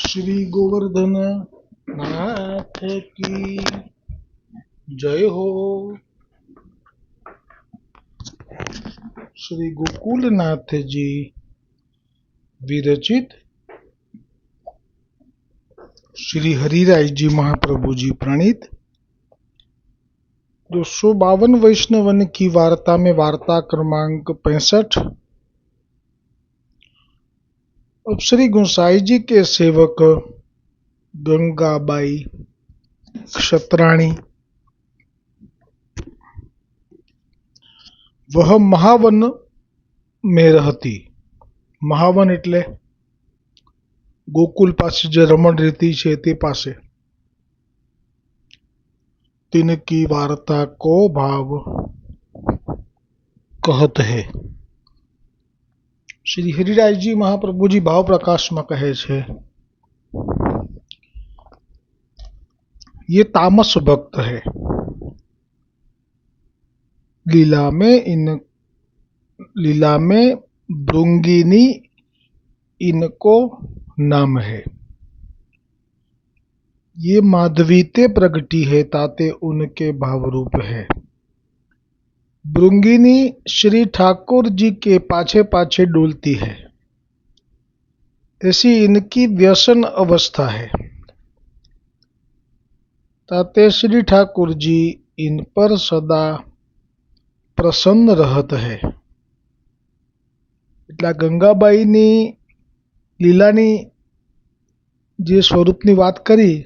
श्री गोवर्धन नाथ की जय हो। श्री गोकुलनाथ जी विरचित श्री हरिराय जी महाप्रभु जी प्रणीत 252 वैष्णवन की वार्ता में वार्ता क्रमांक 65। अब श्री गोसाई जी के सेवक गंगाबाई क्षत्राणी वह महावन में रहती। महावन એટલે गोकुल पास जो रमण रहती है ते पासे। तिनकी वार्ता को भाव कहत है। श्री हरिराय जी महाप्रभु जी भाव प्रकाश में कहे छे, ये तामस भक्त है। लीला में भृंगिनी इनको नाम है। ये माधवी ते प्रगटी है ताते उनके भाव रूप है। भृंगिनी श्री ठाकुर जी के पाछे पाछे डोलती है, ऐसी इनकी व्यसन अवस्था है। ताते श्री ठाकुर जी इन पर सदा प्रसन्न रहत है। એટલે ગંગાબાઈની લીલાની જે સ્વરૂપની વાત કરી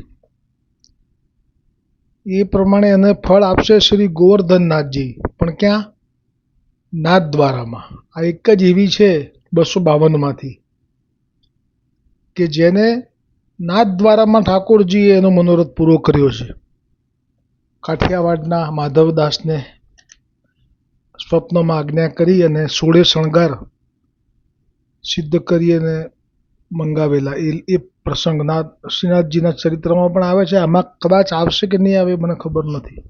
એ પ્રમાણે એને ફળ આપશે શ્રી ગોવર્ધનનાથજી, પણ ક્યાં? નાથદ્વારામાં। આ એક જ એવી છે 252 માંથી કે જેને નાથદ્વારામાં ઠાકોરજીએ એનો મનોરથ પૂરો કર્યો છે। કાઠિયાવાડના માધવદાસને સ્વપ્નમાં આજ્ઞા કરી અને 16 શણગાર સિદ્ધ કરી અને મંગાવેલા એ પ્રસંગ શ્રીનાથજીના ચરિત્રમાં પણ આવે છે। આમાં કદાચ આવશે કે નહીં આવે મને ખબર નથી।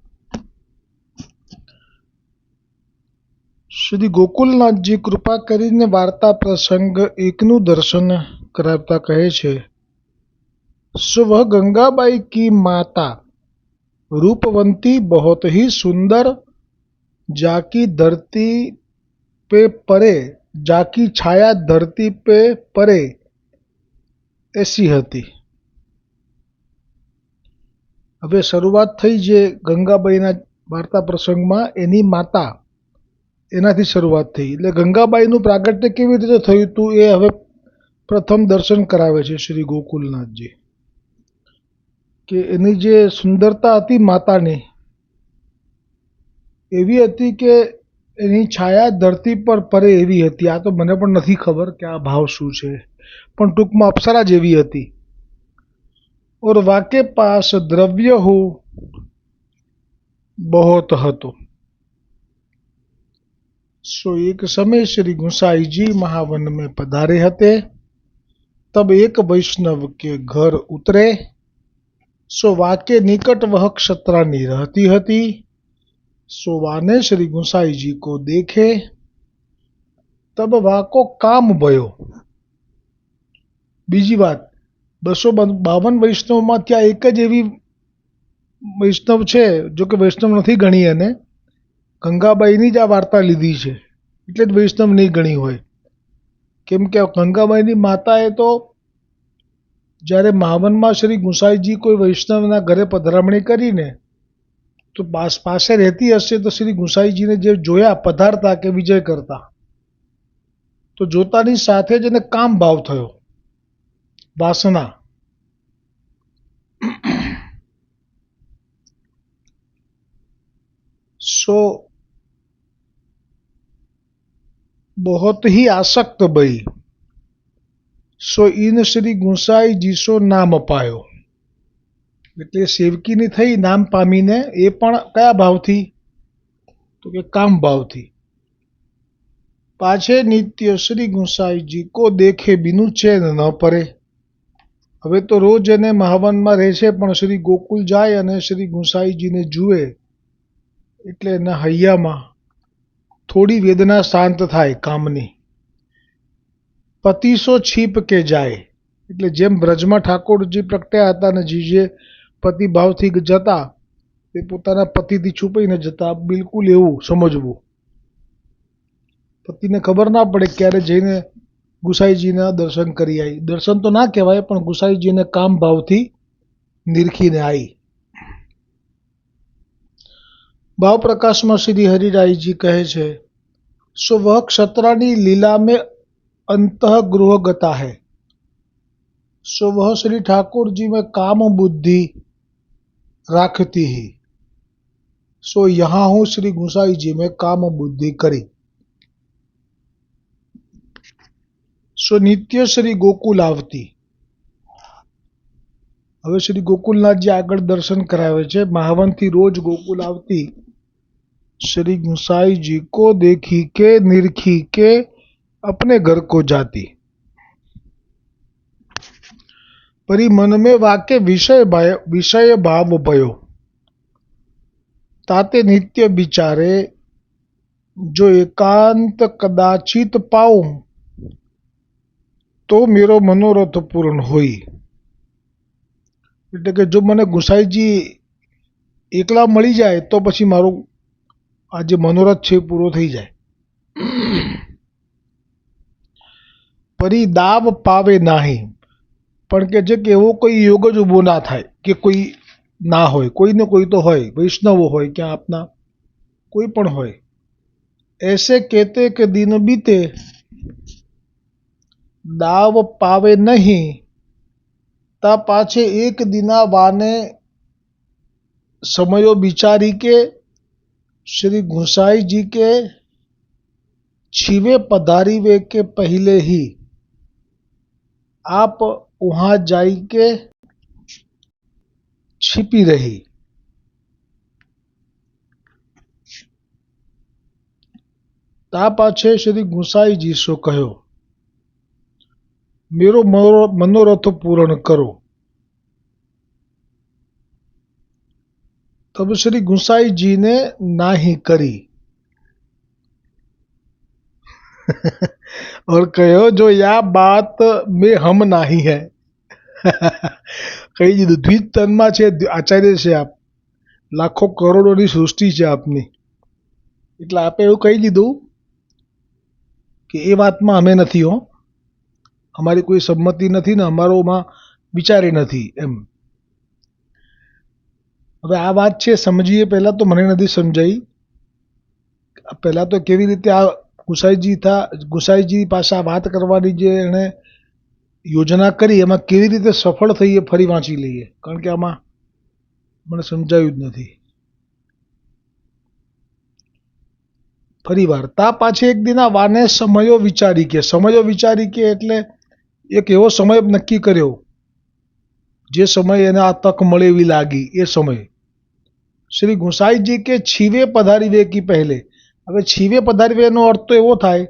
શ્રી ગોકુલનાથજી કૃપા કરીને વાર્તા પ્રસંગ એકનું દર્શન કરાવતા કહે છે, स्व गंगाबाई की माता रूपवंती बहुत ही सुंदर, जाकी छाया धरती पे परे ऐसी હતી। હવે શરૂઆત થઈ જે ગંગાબાઈના વાર્તા પ્રસંગમાં એની માતા એનાથી શરૂઆત થઈ, એટલે ગંગાબાઈનું પ્રાગટ્ય કેવી રીતે થયું હતું એ હવે પ્રથમ દર્શન કરાવે છે શ્રી ગોકુલનાથજી કે એની જે સુંદરતા હતી માતાની એવી હતી કે એની છાયા ધરતી પર પરે એવી હતી। આ તો મને પણ નથી ખબર કે આ ભાવ શું છે, પણ ટૂંકમાં અપ્સરા જેવી હતી। और वाके पास द्रव्य हो बहुत હતો। सो एक समय श्री गोसाई जी महावन में पधारे हते। तब एक वैष्णव के घर उतरे। सो वाके निकट वह क्षत्राणी रहती हती। सो वाने श्री गोसाई जी को देखे तब वाको काम भयो। बीजी बात 252 વૈષ્ણવમાં ત્યાં એક જ એવી વૈષ્ણવ છે, જો કે વૈષ્ણવ નથી ગણી, અને ગંગાબાઈની જ આ વાર્તા લીધી છે એટલે જ વૈષ્ણવ નહીં ગણી હોય। કેમ કે ગંગાબાઈની માતાએ તો જ્યારે મહાવનમાં શ્રી ગુસાઈજી કોઈ વૈષ્ણવના ઘરે પધરામણી કરીને તો પાસે રહેતી હશે તો શ્રી ગુસાઈજીને જે જોયા પધારતા કે વિજય કરતા, તો જોતાની સાથે જ એને કામ ભાવ થયો, वासना। सो बहुत ही आसक्त भई। सो इन श्री गोसाई जी सो नाम अपायो। એટલે સેવકીની થઈ નામ પામીને એ પણ કયા ભાવથી? તો કે કામ ભાવથી। પાછે નિત્ય શ્રી गोसाईजी को देखे बिनु चैन न परे। હવે તો રોજ એને મહાવનમાં રહે છે, પણ શ્રી ગોકુલ જાય અને શ્રી ગુસાઈજીને જુએ એટલે એના હૈયામાં થોડી વેદના શાંત થાય કામની। પતિસો છીપ કે જાય, એટલે જેમ બ્રજમાં ઠાકોરજી પ્રગટ્યા હતા અને જીજે પતિભાવથી જતા તે પોતાના પતિથી છુપાઈને જતા, બિલકુલ એવું સમજવું. પતિને ખબર ના પડે ક્યારે જઈને ગુસાઈજીના દર્શન કરી આવી. દર્શન તો ના કહેવાય, પણ ગુસાઈજીને કામ ભાવથી નિરખીને આવી. भाव प्रकाश में श्री हरिराय जी कहे छे, सो वह क्षत्राणी लीला में अंतःगृह गता है, सो वह श्री ठाकुर जी में काम बुद्धि राखती ही, सो यहाँ हूँ श्री गुसाई जी में काम बुद्धि करी, सो नित्य श्री गोकुल आवती. હવે શ્રી ગોકુલનાથજી આગળ દર્શન કરાવે છે. महावनથી રોજ ગોકુલ આવતી, श्री गुसाई जी को देखी के निरखी के अपने घर को जाती. परी मन में वाके विषय भाव भयो, ताते नित्य विचारे जो एकांत कदाचित पाऊं तो मेरो मनोरथ पूर्ण होई. એટલે કે જો મને ગુસાઈજી એકલા મળી જાય તો પછી મારું આ જે મનોરથ છે પૂરો થઈ જાય. પરી દાવ પાવે નાહી, પણ કે છે કે એવો કોઈ યોગ જ ઊભો ના થાય કે કોઈ ના હોય, કોઈને કોઈ તો હોય, વૈષ્ણવો હોય કે આપના કોઈ પણ હોય. ऐसे कहते કે दिन बीते दाव पावे नहीं, ता पाछे एक दिना वाने समयो विचारी के श्री गुसाई जी के छीवे पधारी वे के पहले ही आप वहां जाई के छिपी रही. ता पाछे श्री गुसाई जी सो कहो, मेरो मनोरथ पूर्ण करो. तब श्री गुसाई जी ने नाही करी और कहो, जो या बात में हम नाही है. કહી દીધું, દ્વિજ તનમાં છે, આચાર્ય છે આપ, લાખો કરોડોની સૃષ્ટિ છે આપની, એટલે આપે એવું કહી દીધું કે એ વાતમાં અમે નથી હો, અમારી કોઈ સંમતિ નથી ને અમારોમાં વિચારી નથી એમ. હવે આ વાત છે સમજીએ. પહેલાં તો મને નથી સમજાઈ. પહેલાં તો કેવી રીતે આ ગુસાઈજી પાસે આ વાત કરવાની જે એણે યોજના કરી એમાં કેવી રીતે સફળ થઈ એ ફરી વાંચી લઈએ, કારણ કે આમાં મને સમજાયું જ નથી. ફરી વાર, તા પાછે એક દિના વાને સમયો વિચારી કે, સમયો વિચારી કે એટલે એક એવો સમય નક્કી કર્યો જે સમય એને આ તક મળે એવી લાગી એ સમય. શ્રી ગુસાઈજી કે છીવે પધારી વે કી પહેલે. હવે છીવે પધારી વેનો અર્થ તો એવો થાય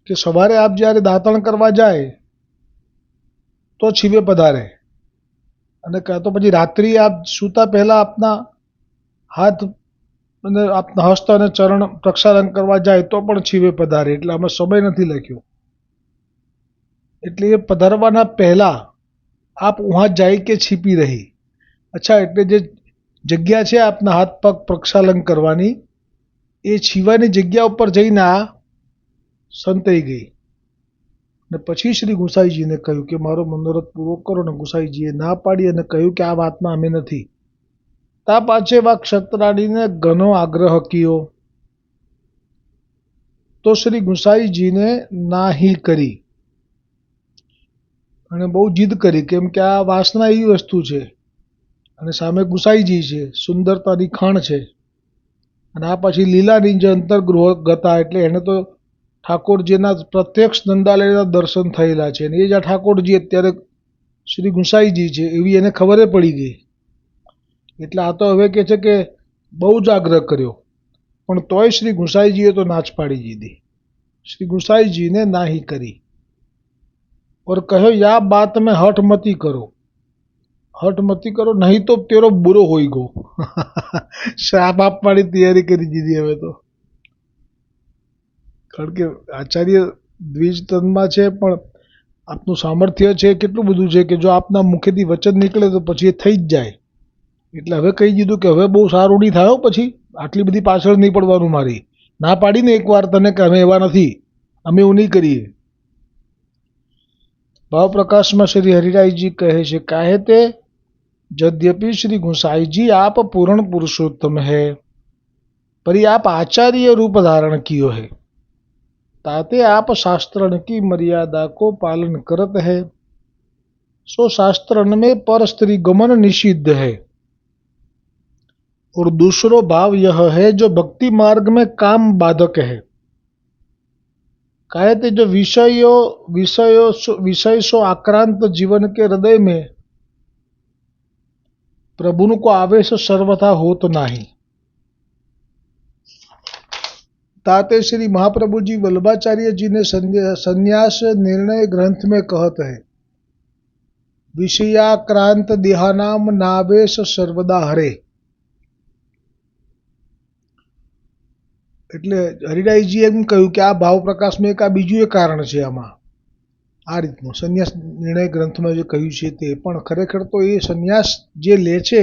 કે સવારે આપ જ્યારે દાંતણ કરવા જાય તો છીવે પધારે, અને કાં તો પછી રાત્રિ આપ સૂતા પહેલા આપના હાથ અને આપના હસ્ત અને ચરણ પ્રક્ષાલન કરવા જાય તો પણ છીવે પધારે. એટલે આમાં સમય નથી લખ્યો. એટલે એ પધારવાના પહેલા આપ વહાં જાય કે છીપી રહી. અચ્છા, એટલે જે જગ્યા છે આપના હાથ પગ પ્રક્ષાલન કરવાની, એ છીવાની જગ્યા ઉપર જઈને આ સંતાઈ ગઈ. ને પછી શ્રી ગુસાઈજીને કહ્યું કે મારો મનોરથ પૂરો કરો. ને ગુસાઈજીએ ના પાડી અને કહ્યું કે આ વાતમાં અમે નથી. તા પાછે વા ક્ષત્રાણીને ઘણો આગ્રહ કિયો તો શ્રી ગુસાઈજીને નાહી કરી. અને બહુ જીદ કરી, કેમ કે આ વાસના એવી વસ્તુ છે અને સામે ગુસાઈજી છે, સુંદરતાની ખાણ છે, અને આ પછી લીલાની જે અંતર્ગૃહ ગતા, એટલે એને તો ઠાકોરજીના પ્રત્યક્ષ નંદાલયના દર્શન થયેલા છે, અને એ જ આ ઠાકોરજી અત્યારે શ્રી ગુસાઈજી છે એવી એને ખબર પડી ગઈ. એટલે આ તો હવે કહે છે કે બહુ જ આગ્રહ કર્યો, પણ તોય શ્રી ગુસાઈજીએ તો નાચ પાડી દીધી. શ્રી ગુસાઈજીને નાહી કરી और कहो, या बात में हठ मती करो, हठ मती करो नहीं तो तेरो बुरो होई गो. શાપ આપવાની તૈયારી કરી દીધી હવે તો, કારણ કે આચાર્ય દ્વિજ તનમાં છે, પણ આપનું સામર્થ્ય છે કેટલું બધું છે કે જો આપના મુખેથી વચન નીકળે તો પછી એ થઈ જ જાય. એટલે હવે કહી દીધું કે હવે બહુ સારું નહીં થાય પછી આટલી બધી પાછળ નહીં પડવાનું મારી. ના પાડીને એકવાર તને કે અમે એવા નથી, અમે એવું નહીં કરીએ. ભાવ પ્રકાશમાં શ્રી હરિરાયજી કહે છે, કાહે તે यद्यपि श्री गोसाई जी आप पूर्ण पुरुषोत्तम है, पर आप आचार्य रूप धारण कियो है, ताते आप शास्त्रण की मर्यादा को पालन करत है, सो शास्त्रण में पर स्त्री गमन निषिद्ध है. और दूसरो भाव यह है जो भक्ति मार्ग में काम बाधक है. काहे ते जो विषय सो आक्रांत जीवन के हृदय में प्रभु को आवेश सर्वथा हो तो नहीं. ताते श्री महाप्रभु जी वल्लभाचार्य जी ने संन्यास निर्णय ग्रंथ में कहत है, विषयाक्रांत देहानाम नावेश सर्वदा हरे. એટલે હરિરાયજી એમ કહ્યું કે આ ભાવ પ્રકાશમાં એક આ બીજું એક કારણ છે. આમાં આ રીતનું સંન્યાસ નિર્ણય ગ્રંથમાં જે કહ્યું છે તે પણ ખરેખર તો એ સંન્યાસ જે લે છે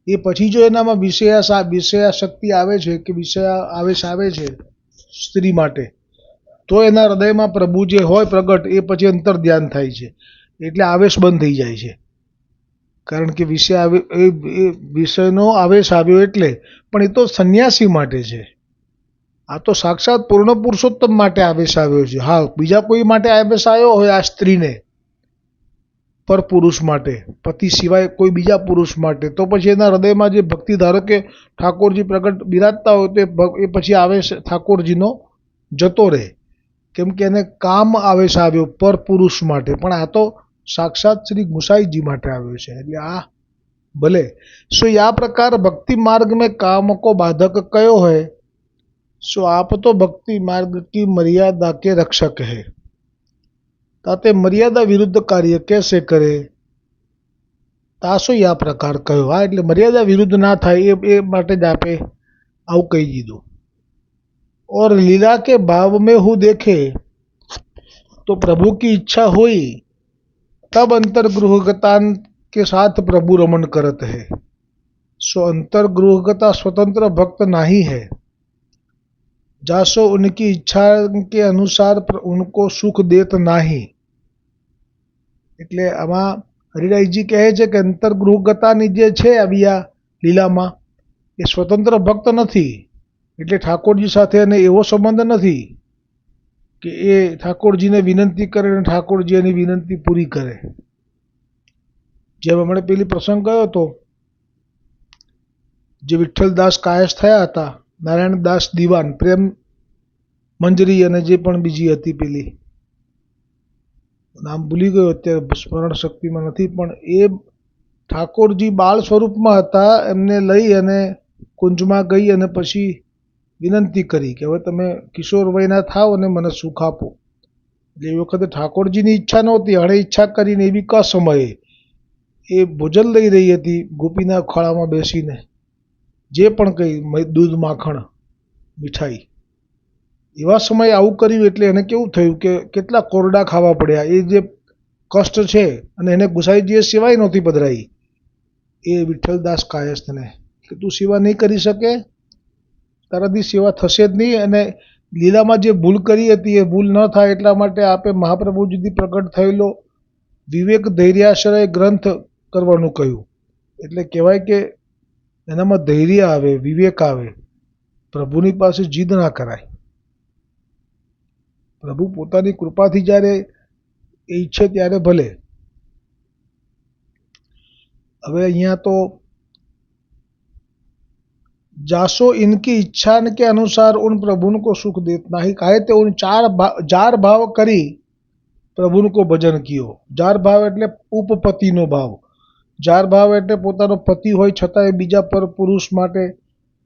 એ પછી જો એનામાં વિષયાશક્તિ આવે છે કે આવેશ આવે છે સ્ત્રી માટે, તો એના હૃદયમાં પ્રભુ જે હોય પ્રગટ એ પછી અંતર ધ્યાન થાય છે, એટલે આવેશ બંધ થઈ જાય છે. કારણ કે વિષયનો આવેશ આવ્યો એટલે. પણ એ તો સંન્યાસી માટે છે. આ તો સાક્ષાત પૂર્ણ પુરુષોત્તમ માટે આવેશ આવ્યો છે. હા, બીજા કોઈ માટે આવેશ આવ્યો હોય આ સ્ત્રીને, પર પુરુષ માટે, પતિ સિવાય કોઈ બીજા પુરુષ માટે, તો પછી એના હૃદયમાં જે ભક્તિ, ધારો કે ઠાકોરજી પ્રગટ બિરાજતા હોય તો એ પછી આવેશ ઠાકોરજીનો જતો રહે, કેમ કે એને કામ આવેશ આવ્યો પર પુરુષ માટે. પણ આ તો સાક્ષાત શ્રી ગુસાઈજી માટે આવ્યો છે. એટલે આ ભલે સો આ પ્રકાર ભક્તિ માર્ગ में काम को बाधक कयो है, सो आप तो भक्ति मार्ग की मर्यादा के रक्षक है, ताते मर्यादा विरुद्ध कार्य कैसे करे, तासो આ પ્રકાર કયો. હા, એટલે મર્યાદા વિરુદ્ધ ના થાય એ માટે જ આપે આવું કહી દીધું. और लीला के भाव में हूँ देखे तो प्रभु की इच्छा हुई, तब अंतर्गृहगता के साथ प्रभु रमन करत है. सो अंतर्गृहगता स्वतंत्र भक्त नहीं है, जासो उनकी इच्छा के अनुसार उनको सुख देत नहीं. એટલે આમાં હરિરાયજી કહે છે કે અંતર્ગૃહગતાની જે છે આવી આ લીલામાં એ સ્વતંત્ર ભક્ત નથી. એટલે ઠાકોરજી સાથે એને એવો સંબંધ નથી કે એ ઠાકોરજીને વિનંતી કરે અને ઠાકોરજી એની વિનંતી પૂરી કરે. જેમ હમણાં પેલી પ્રસંગ ગયો હતો, જે વિઠ્ઠલદાસ કાયસ્થ થયા હતા, નારાયણદાસ દિવાન, પ્રેમ મંજરી અને જે પણ બીજી હતી પેલી, નામ ભૂલી ગયો અત્યારે, સ્મરણ શક્તિમાં નથી. પણ એ ઠાકોરજી બાળ સ્વરૂપમાં હતા, એમને લઈ અને કુંજમાં ગઈ અને પછી વિનંતી કરી કે હવે તમે કિશોર વયના થાવ અને મને સુખ આપો. એટલે એ વખતે ઠાકોરજીની ઈચ્છા નહોતી, હણે ઈચ્છા કરીને એવી ક સમયે એ ભોજન લઈ રહી હતી ગોપીના ખોળામાં બેસીને, જે પણ કંઈ દૂધ, માખણ, મીઠાઈ. એવા સમયે આવું કર્યું એટલે એને કેવું થયું કે કેટલા કોરડા ખાવા પડ્યા. એ જે કષ્ટ છે, અને એને ગુસાઈજીએ સેવાય નહોતી પધરાઈ એ વિઠ્ઠલદાસ કાયસ્થને, કે તું સેવા નહીં કરી શકે, તારાથી સેવા થશે જ નહીં. અને લીલામાં જે ભૂલ કરી હતી એ ભૂલ ન થાય એટલા માટે આપે મહાપ્રભુજીથી પ્રગટ થયેલો વિવેક ધૈર્યાશ્રય ગ્રંથ કરવાનું કહ્યું. એટલે કહેવાય કે એનામાં ધૈર્ય આવે, વિવેક આવે. પ્રભુની પાસે જીદ ના કરાય. પ્રભુ પોતાની કૃપાથી જ્યારે એ ઈચ્છે ત્યારે ભલે. હવે અહીંયા તો जासो इनकी इच्छा के अनुसार उन प्रभु को सुख देत नहीं, काहे ते उन जार भाव કરી પ્રભુનું કો ભજન કયો. જાર ભાવ એટલે ઉપપતિનો ભાવ. જાર ભાવ એટલે પોતાનો પતિ હોય છતાં એ બીજા પર પુરુષ માટે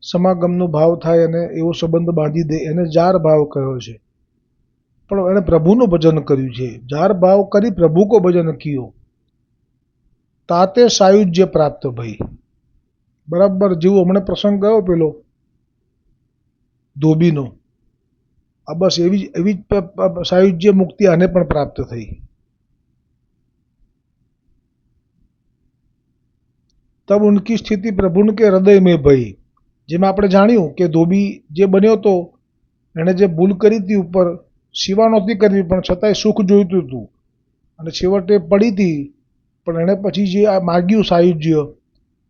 સમાગમનો ભાવ થાય અને એવો સંબંધ બાંધી દે, એને જાર ભાવ કહ્યો છે. પણ એને પ્રભુનું ભજન કર્યું છે. જાર ભાવ કરી પ્રભુ કો ભજન કયો, તાતે સાયુજ્ય પ્રાપ્ત ભઈ. બરાબર જેવું હમણાં પ્રસંગ ગયો પેલો ધોબીનો, આ બસ એવી જ સાયુજ્ય મુક્તિ આને પણ પ્રાપ્ત થઈ. तब उनकी स्थिति प्रभु के हृदय में भई। જેમાં આપણે જાણ્યું કે ધોબી જે બન્યો તો એણે જે ભૂલ કરી હતી ઉપર સેવા નહોતી કરવી પણ છતાંય સુખ જોઈતું હતું અને છેવટે પડી હતી પણ એણે પછી જે આ માગ્યું સાયુજ્ય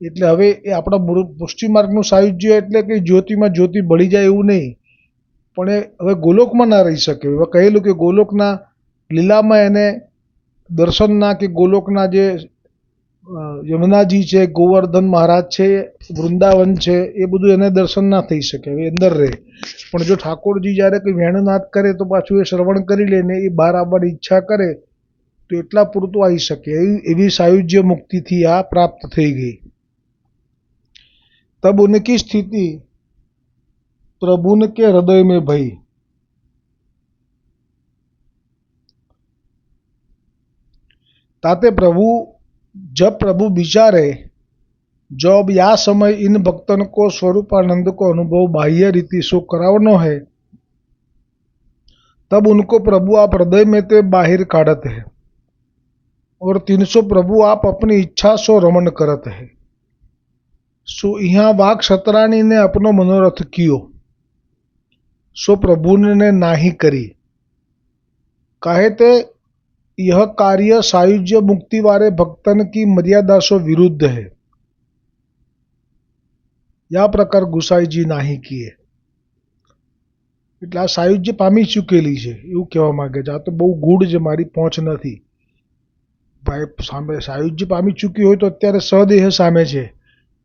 એટલે હવે એ આપણા પુષ્ટિ માર્ગનું સાયુજ્ય એટલે કે જ્યોતિમાં જ્યોતિ બળી જાય એવું નહીં પણ એ હવે ગોલોકમાં ના રહી શકે. હવે કહેલું કે ગોલોકના લીલામાં એને દર્શનના કે ગોલોકના જે યમુનાજી છે, ગોવર્ધન મહારાજ છે, વૃંદાવન છે એ બધું એને દર્શન ના થઈ શકે, હવે અંદર રહે. પણ જો ઠાકોરજી જ્યારે કંઈ વેણુનાદ કરે તો પાછું એ શ્રવણ કરી લે ને એ બહાર આવવાની ઈચ્છા કરે તો એટલા પૂરતું આવી શકે. એવી સાયુજ્ય મુક્તિથી આ પ્રાપ્ત થઈ ગઈ. तब उनकी स्थिति प्रभु के हृदय में भई. ताते प्रभु जब प्रभु विचारे जो अब यह समय इन भक्तन को स्वरूपानंद को अनुभव बाह्य रीति सो करावनो है तब उनको प्रभु आप हृदय में ते बाहर काढ़त है और 300 प्रभु आप अपनी इच्छा सो रमन करत है. सो यहाँ वाक शतरानी ने अपनो मनोरथ कियो सो प्रभु ने नाही करी. काहे ते यह कार्य सायुज्य मुक्ति वाले भक्तन की मर्यादा सो विरुद्ध है. या प्रकार गुसाईजी नाही किए. એટલે આ સાયુજ્ય પામી ચૂકેલી છે એવું કહેવા માંગે છે. આ તો બહુ ગૂઢ છે, મારી પહોંચ નથી. ભાઈ સામે સાયુજ્ય પામી ચૂકી હોય તો અત્યારે સદેહ સામે છે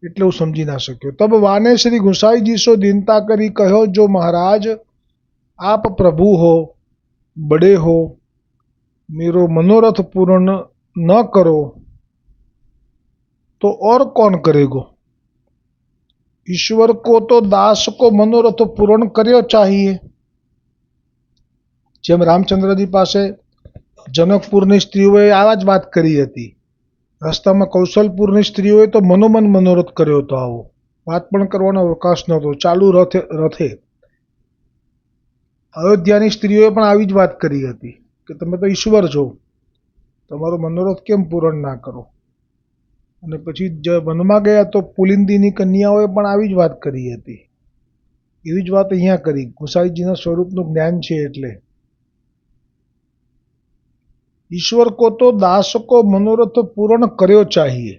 એટલે હું સમજી ના શક્યો. તબ વાને શ્રી ગુસાईजी सो दीनता करी कहो जो महाराज आप प्रभु हो, बड़े हो, मेरो मनोरथ पूर्ण न करो तो और कौन करेगो. ईश्वर को तो दास को मनोरथ पूर्ण કર્યો चाहिए. જેમ રામચંદ્રજી પાસે જનકપુરની સ્ત્રીઓએ આ જ વાત કરી હતી. રસ્તામાં કૌશલપુરની સ્ત્રીઓએ તો મનોમન મનોરથ કર્યો હતો. આવો વાત પણ કરવાનો અવકાશ નહોતો, ચાલુ રથે. અયોધ્યાની સ્ત્રીઓએ પણ આવી જ વાત કરી હતી કે તમે તો ઈશ્વર છો, તમારો મનોરથ કેમ પૂરણ ના કરો. અને પછી વનમાં ગયા તો પુલિંદીની કન્યાઓએ પણ આવી જ વાત કરી હતી. એવી જ વાત અહીંયા કરી. ગુસાઈજીના સ્વરૂપનું જ્ઞાન છે એટલે ईश्वर को तो दास को मनोरथ पूर्ण કર્યો चाहिए.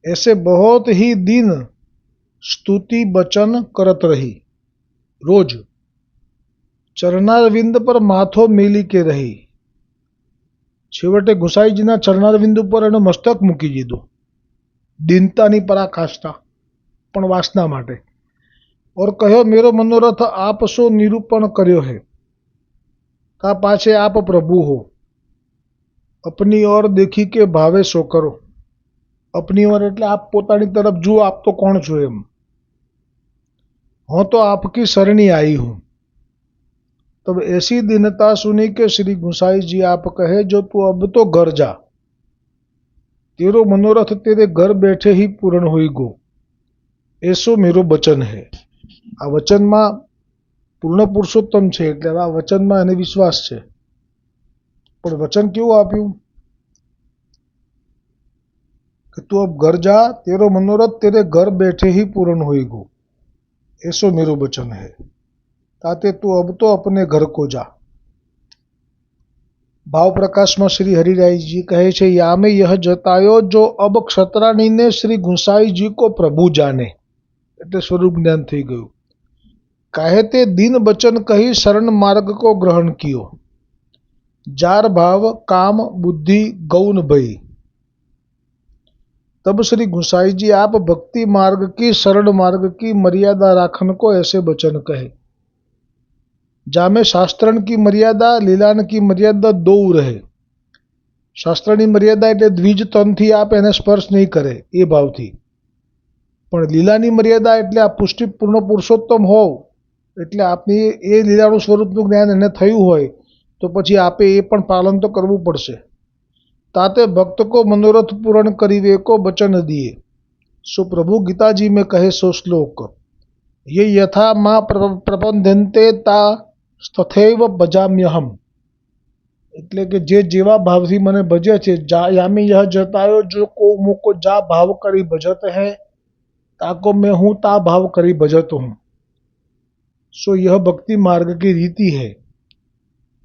ऐसे बहुत ही दिन स्तुति बचन करत रही. रोज चरणारविंद पर माथो मेली के रही. છેવટે ગુસાઈજીના ચરણારવિંદ ઉપર એનું મસ્તક મૂકી દીધું. દીનતાની પરાકાષ્ઠા પણ વાસના માટે. और કહ્યો मेरो मनोरथ आप सो निरूपण કર્યો है. તા પાછે આપ પ્રભુ हो, अपनी ओर देखी के भावे सो करो. अपनी ओर એટલે આપ પોતાની તરફ જુઓ, આપ તો કોણ છો એમ. હું તો आपकी शरणी आई हूँ. तब ऐसी दीनता सुनी के श्री गुसाई जी आप कहे जो तू अब तो घर जा, तेरो मनोरथ तेरे घर बैठे ही पूर्ण होईगो. ऐसो मेरो वचन है. આ વચનમાં પૂર્ણ પુરુષોત્તમ છે એટલે આ વચનમાં એને વિશ્વાસ છે. પણ વચન કેવું આપ્યું કે તું અબ ઘર જા, તેરો મનોરથ તેરે ઘર બેઠે ही पूर्ण होईगो. ऐसो मेरो वचन है. ताते तू अब तो अपने घर को जा. भाव प्रकाश में श्री हरिराय जी कहे छे यामे यह जतायो जो अब क्षत्राणी ने श्री गुसाई जी को प्रभु जाने. એટલે સ્વરૂપ જ્ઞાન થઈ ગયું. काहे ते दीन बचन कही शरण मार्ग को ग्रहण कियो. जार भाव काम बुद्धि गौन भई. तब श्री गुसाई जी आप भक्ति मार्ग की शरण मार्ग की मर्यादा राखन को ऐसे बचन कहे. जामे शास्त्रण की मर्यादा, लीलान की मर्यादा दो रहे. શાસ્ત્રની મર્યાદા એટલે દ્વિજ તનથી આપ એને સ્પર્શ નહીં કરે એ ભાવથી. પણ લીલાની મર્યાદા એટલે આ પુષ્ટિ પૂર્ણ પુરુષોત્તમ હોવ એટલે આપની એ લીલાનું સ્વરૂપનું જ્ઞાન એને થયું હોય તો પછી આપે એ પણ પાલન તો કરવું પડશે. ताते भक्त को मनोरथ पूर्ण करीवे को वचन दिए. सो प्रभु गीता जी में कहे सो श्लोक ये यथा माँ प्रबंधन्ते ता तथैव भजाम्यहम्. એટલે કે જે જેવા ભાવથી મને ભજે છે, જા યામી યહ જતાયો જો કો મુકો જા ભાવ કરી ભજત હૈ, ताको मैं हूँ ता भाव करी भजत हूँ, सो यह भक्ति मार्ग की रीति है।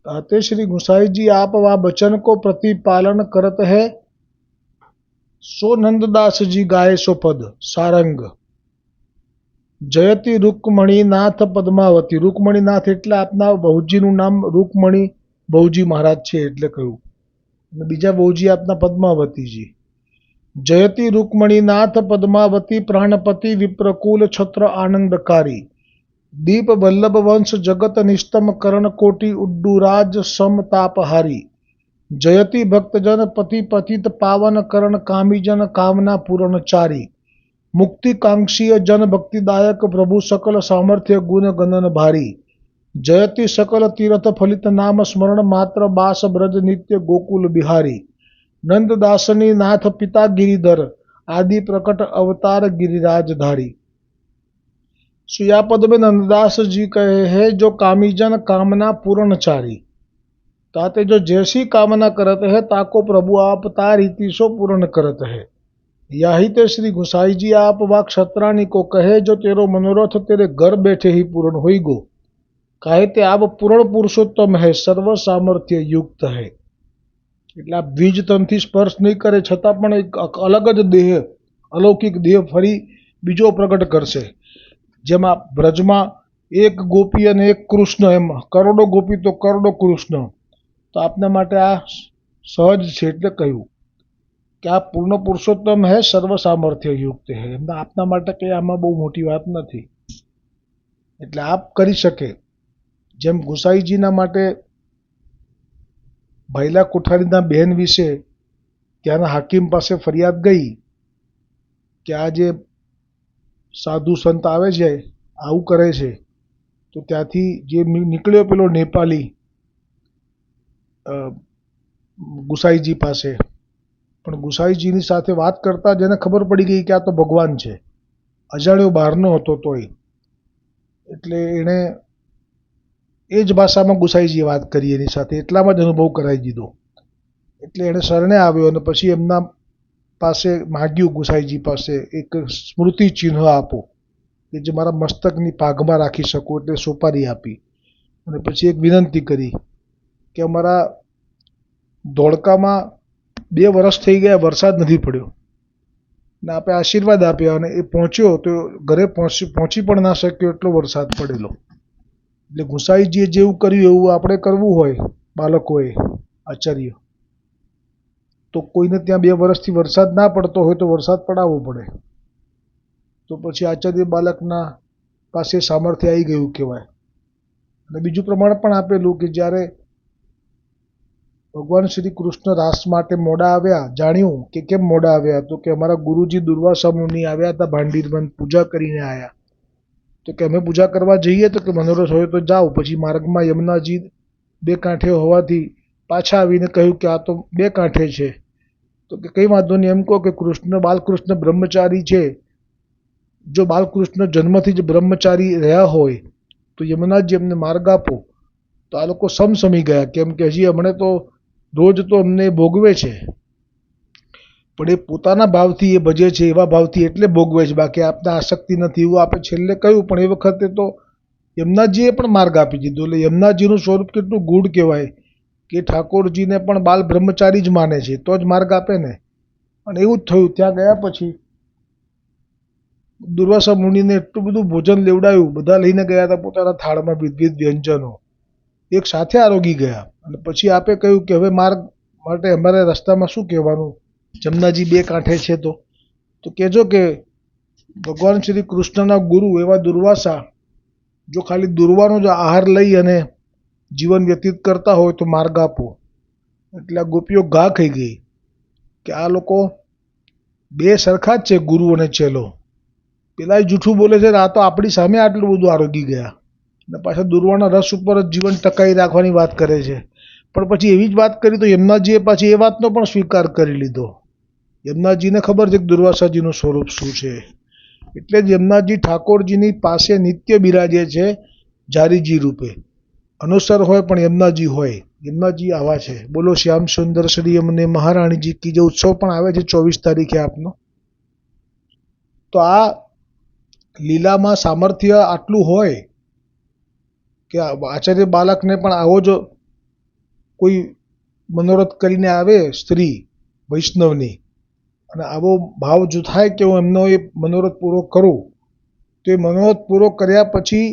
कहते श्री गुसाई जी आप वा बचन को प्रतिपालन करत है, सो नंददास जी गाए सो पद सारंग। જયતી રૂકમણીનાથ પદ્માવતી, રૂકમણીનાથ એટલે આપના બહુજીનું નામ રૂકમણી બહુજી મહારાજ છે એટલે કહ્યું, અને બીજા બહુજી આપના પદ્માવતીજી। જયતી રૂકમણીનાથ પદ્માવતી પ્રાણપતિ વિપ્રકુલ છત્ર આનંદકારી, દીપ વલ્લભ વંશ જગત નિસ્તમ કરણ કોટી ઉડ્ડુરાજ સમતાપહારી। જયતી ભક્તજન પતિ પતિત પાવન કરણ કામીજન કામના પૂરણચારી, मुक्तिकांक्षीय जन भक्तिदायक प्रभु सकल सामर्थ्य गुण गणन भारी। जयति सकल तीर्थ फलित नाम स्मरण मात्र बास ब्रज नित्य गोकुल बिहारी। नंददासनी नाथ पिता गिरिधर आदि प्रकट अवतार गिरिराजधारी। सुया पद में नंददास जी कहे हैं जो कामीजन कामना पूर्णचारी, ताते जो जैसी कामना करत है ताको प्रभु आप ता रीति सो पूर्ण करत है। यही ते श्री गुसाई जी आप वा क्षत्राणी को कहे जो तेरो मनोरथ तेरे घर बैठे ही पूर्ण होई गो, काहे ते आप पूर्ण पुरुषोत्तम है सर्व सामर्थ्य युक्त है। એટલે આ બીજ તનથી સ્પર્શ નહીં કરે છતાં પણ એક અલગ જ દેહ, અલૌકિક દેહ ફરી બીજો પ્રગટ કરશે। જેમાં બ્રજમાં એક ગોપી અને એક કૃષ્ણ, એમ કરોડો ગોપી તો કરોડો કૃષ્ણ, તો આપના માટે આ સહજ છે એટલે કહ્યું કે આ પૂર્ણ પુરુષોત્તમ હે સર્વ સામર્થ્ય યુક્ત હે, એમના આપના માટે કંઈ આમાં બહુ મોટી વાત નથી, એટલે આપ કરી શકે। જેમ ગુસાઈજીના માટે ભાઈલા કોઠારીના બહેન વિશે ત્યાંના હાકીમ પાસે ફરિયાદ ગઈ કે આ જે સાધુ સંત આવે છે આવું કરે છે, તો ત્યાંથી જે નીકળ્યો પેલો નેપાળી ગુસાઈજી પાસે, પણ ગુસાઈજીની સાથે વાત કરતા જેને ખબર પડી ગઈ કે આ તો ભગવાન છે, અજાણ્યો બહારનો હતો તોય, એટલે એણે એ જ ભાષામાં ગુસાઈજીએ વાત કરી એની સાથે, એટલામાં જ અનુભવ કરાવી દીધો। એટલે એણે શરણે આવ્યો અને પછી એમના પાસે માગ્યું, ગુસાઈજી પાસે એક સ્મૃતિ ચિહ્ન આપો કે જે મારા મસ્તકની પાઘમાં રાખી શકું, એટલે સોપારી આપી અને પછી એક વિનંતી કરી કે અમારા ધોળકામાં 2 વર્ષ થઈ ગયા વરસાદ નથી પડ્યો, ને આપે આશીર્વાદ આપ્યા, અને એ પહોંચ્યો તો ઘરે પહોંચી પણ ના શક્યો એટલો વરસાદ પડેલો। એટલે ગુસાઈજીએ જેવું કર્યું એવું આપણે કરવું હોય બાળકોએ, આચાર્ય, તો કોઈને ત્યાં 2 વર્ષથી વરસાદ ના પડતો હોય તો વરસાદ પડાવવો પડે, તો પછી આચાર્ય બાળકના પાસે સામર્થ્ય આવી ગયું કહેવાય। અને બીજું પ્રમાણ પણ આપેલું કે જ્યારે ભગવાન શ્રી કૃષ્ણ રાસ માટે મોડા આવ્યા, જાણ્યું કે કેમ મોડા આવ્યા, તો કે અમારા ગુરુજી દુર્વાસા મુનિ આવ્યા હતા ભાંડીરબન, પૂજા કરીને આવ્યા, તો કે અમે પૂજા કરવા જઈએ તો કે મનોરથ હોય તો જાઓ, પછી માર્ગમાં યમુનાજી 2 કાંઠે હોવાથી પાછા આવીને કહ્યું કે આ તો 2 કાંઠે છે, તો કે કંઈ વાંધો નહીં, એમ કહો કે કૃષ્ણ બાલકૃષ્ણ બ્રહ્મચારી છે, જો બાલકૃષ્ણ જન્મથી જ બ્રહ્મચારી રહ્યા હોય તો યમુનાજી એમને માર્ગ આપો, તો આ લોકો સમસમી ગયા, કેમ કે હજી હમણે તો રોજ તો અમને ભોગવે છે, પણ એ પોતાના ભાવથી એ ભજે છે, એવા ભાવથી એટલે ભોગવે છે, બાકી આપને આસક્તિ નથી એવું આપણે છેલ્લે કહ્યું। પણ એ વખતે તો યમુનાજીએ પણ માર્ગ આપી દીધો, એટલે યમુનાજીનું સ્વરૂપ કેટલું ગૂઢ કહેવાય કે ઠાકોરજીને પણ બાલ બ્રહ્મચારી જ માને છે તો જ માર્ગ આપે ને। અને એવું જ થયું, ત્યાં ગયા પછી દુર્વાસા મુનિને એટલું બધું ભોજન લેવડાયું, બધા લઈને ગયા હતા પોતાના થાળમાં વિવિધ વ્યંજનો, એક સાથે આરોગી ગયા। અને પછી આપે કહ્યું કે હવે માર્ગ માટે અમારે રસ્તામાં શું કહેવાનું, જમનાજી 2 કાંઠે છે તો કહેજો કે ભગવાન શ્રી કૃષ્ણના ગુરુ એવા દુર્વાસા જો ખાલી દુર્વાનો જ આહાર લઈ અને જીવન વ્યતીત કરતા હોય તો માર્ગ આપો। એટલે આ ગોપીઓ ઘા ખાઈ ગઈ કે આ લોકો 2 સરખા જ છે, ગુરુ અને ચેલો, પેલા જૂઠું બોલે છે, આ તો આપણી સામે આટલું બધું આરોગી ગયા, અને પાછા દુર્વાના રસ ઉપર જ જીવન ટકાવી રાખવાની વાત કરે છે। પણ પછી એવી જ વાત કરી તો યમુનાજીએ પાછી એ વાતનો પણ સ્વીકાર કરી લીધો। યમુનાજીને ખબર છે કે દુર્વાસાજીનું સ્વરૂપ શું છે, એટલે જ યમુનાજી ઠાકોરજીની પાસે નિત્ય બિરાજે છે જારીજી રૂપે, અનુસર હોય પણ યમુનાજી હોય। યમુનાજી આવા છે. બોલો શ્યામ સુંદર શ્રી યમુને મહારાણીજી કી જે ઉત્સવ પણ આવે છે 24 તારીખે આપનો. તો આ લીલામાં સામર્થ્ય આટલું હોય કે આચાર્ય બાલકને પણ આવો જ કોઈ મનોરથ કરીને આવે સ્ત્રી વૈષ્ણવની, અને આવો ભાવ જો થાય કે હું એમનો એ મનોરથ પૂરો કરું, તો એ મનોરથ પૂરો કર્યા પછી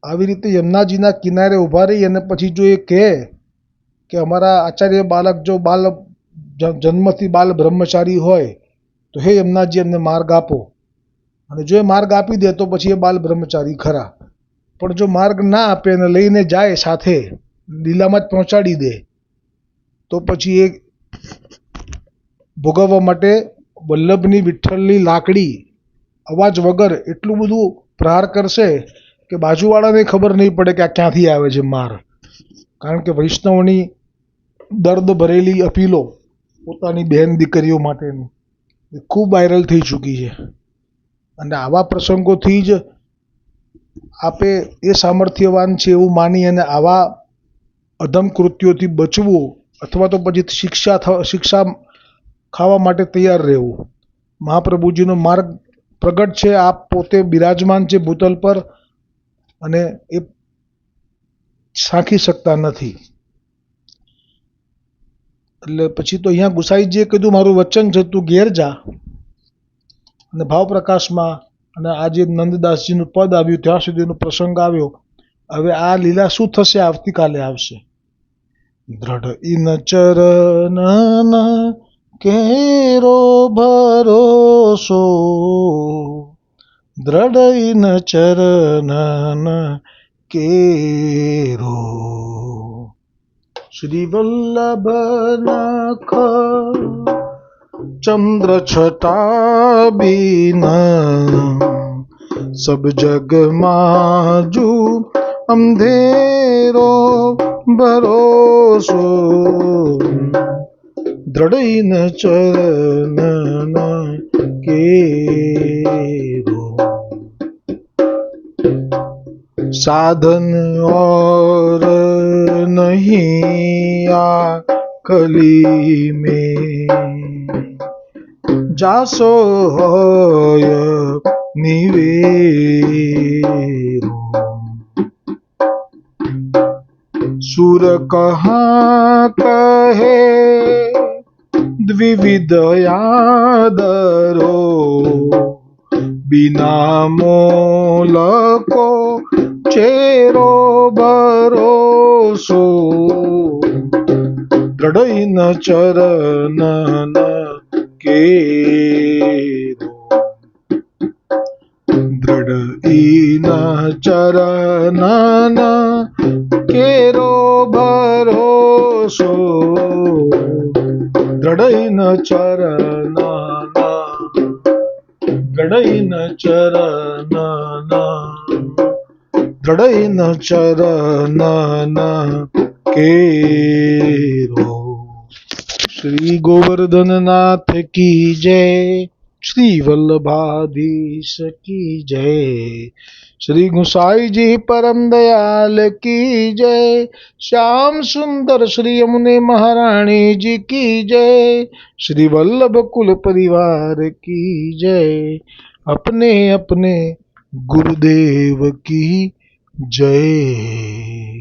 આવી રીતે યમુનાજીના કિનારે ઊભા રહી અને પછી જો એ કહે કે અમારા આચાર્ય બાલક જો જન્મથી બાલ બ્રહ્મચારી હોય તો હે યમુનાજી એમને માર્ગ આપો, અને જો એ માર્ગ આપી દે તો પછી એ બાલ બ્રહ્મચારી ખરા. પણ જો માર્ગ ના આપે અને લઈને જાય સાથે લીલામાં જ પહોંચાડી દે તો પછી એ ભોગવવા માટે વલ્લભની વિઠ્ઠલની લાકડી અવાજ વગર એટલું બધું પ્રહાર કરશે કે બાજુવાળાને ખબર નહીં પડે કે આ ક્યાંથી આવે છે માર. કારણ કે વૈષ્ણવની દર્દ ભરેલી અપીલો પોતાની બહેન દીકરીઓ માટેની એ ખૂબ વાયરલ થઈ ચૂકી છે. અને આવા પ્રસંગોથી જ આપે એ સામર્થ્યવાન છે એવું માની અને આવા અધમ કૃત્યોથી બચવું, અથવા તો પછી શિક્ષા ખાવા માટે તૈયાર રહેવું. મહાપ્રભુજીનો માર્ગ પ્રગટ છે, આપ પોતે બિરાજમાન છે ભૂતલ પર, અને એ સાંખી શકતા નથી. એટલે પછી તો અહીંયા ગુસાઈજીએ કીધું મારું વચન છે તું ઘેર જા, અને ભાવ પ્રકાશમાં અને આજે નંદદાસજીનું પદ આવ્યું ત્યાં સુધીનો પ્રસંગ આવ્યો. હવે આ લીલા શું થશે આવતીકાલે આવશે. દ્રઢ ઇન ચરણ કેરો ભરોસો, દ્રઢ ઇન ચરણ કેરો, શ્રી વલ્લભ નખ चंद्र छटा बीन सब जग माजू अंधेरो भरोसो, दृढ़ न चरण केरो, साधन और नहीं आ कली में, जासो होय निवेरो, सुर कहाँ कहे द्विविध यादरो, बिना मोल को चेरो भरोसो, दृढ़ न चरण केरो, दृढ़ इन चरण केरो भरोसो, दृढ़ इन चरण, दृढ़ इन चरण, दृढ़ इन चरण केरो। श्री गोवर्धन नाथ की जय, श्री वल्लभाधीश की जय, श्री गुसाई जी परम दयाल की जय, श्याम सुंदर श्री यमुने महारानी जी की जय, श्री वल्लभ कुल परिवार की जय, अपने अपने गुरुदेव की जय।